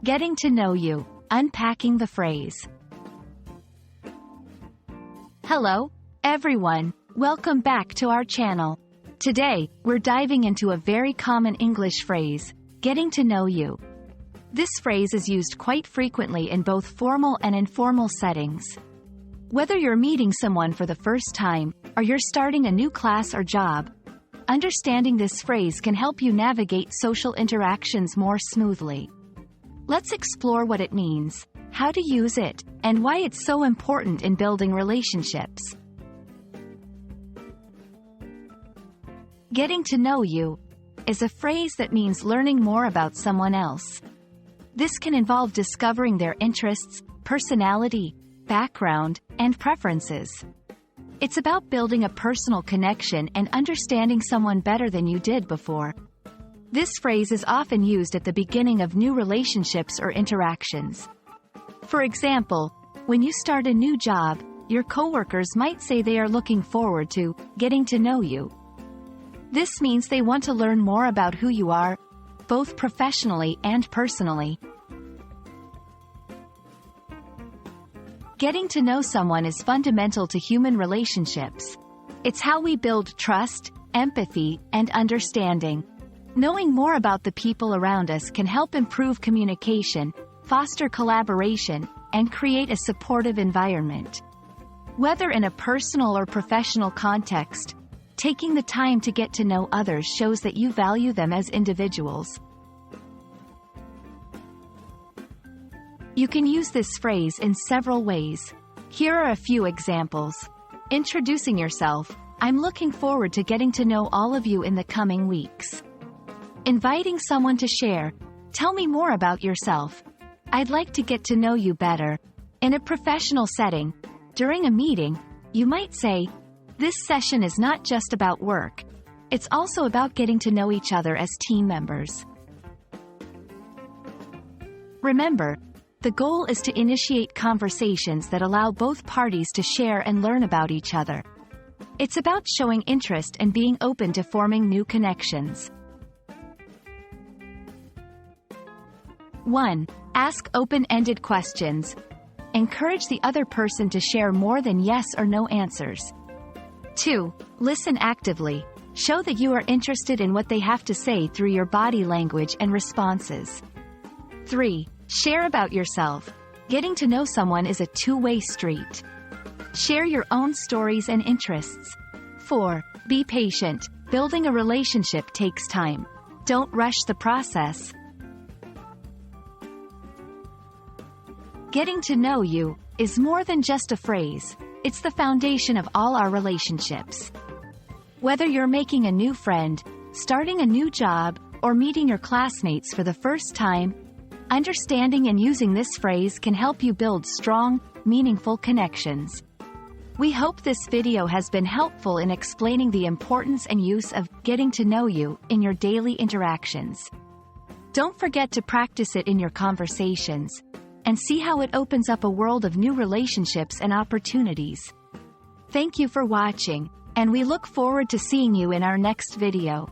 Getting to know you. Unpacking the phrase. Hello, everyone. Welcome back to our channel. Today, we're diving into a very common English phrase, getting to know you. This phrase is used quite frequently in both formal and informal settings. Whether you're meeting someone for the first time, or you're starting a new class or job, understanding this phrase can help you navigate social interactions more smoothly. Let's explore what it means, how to use it, and why it's so important in building relationships. Getting to know you is a phrase that means learning more about someone else. This can involve discovering their interests, personality, background, and preferences. It's about building a personal connection and understanding someone better than you did before. This phrase is often used at the beginning of new relationships or interactions. For example, when you start a new job, your coworkers might say they are looking forward to getting to know you. This means they want to learn more about who you are, both professionally and personally. Getting to know someone is fundamental to human relationships. It's how we build trust, empathy, and understanding. Knowing more about the people around us can help improve communication, foster collaboration, and create a supportive environment. Whether in a personal or professional context, taking the time to get to know others shows that you value them as individuals. You can use this phrase in several ways. Here are a few examples. Introducing yourself. I'm looking forward to getting to know all of you in the coming weeks. Inviting someone to share. Tell me more about yourself. I'd like to get to know you better. In a professional setting, during a meeting, you might say, this session is not just about work. It's also about getting to know each other as team members. Remember, the goal is to initiate conversations that allow both parties to share and learn about each other. It's about showing interest and being open to forming new connections. 1. Ask open-ended questions. Encourage the other person to share more than yes or no answers. 2. Listen actively. Show that you are interested in what they have to say through your body language and responses. 3. Share about yourself. Getting to know someone is a two-way street. Share your own stories and interests. 4. Be patient. Building a relationship takes time. Don't rush the process. Getting to know you is more than just a phrase. It's the foundation of all our relationships. Whether you're making a new friend, starting a new job, or meeting your classmates for the first time, understanding and using this phrase can help you build strong, meaningful connections. We hope this video has been helpful in explaining the importance and use of getting to know you in your daily interactions. Don't forget to practice it in your conversations, and see how it opens up a world of new relationships and opportunities. Thank you for watching, and we look forward to seeing you in our next video.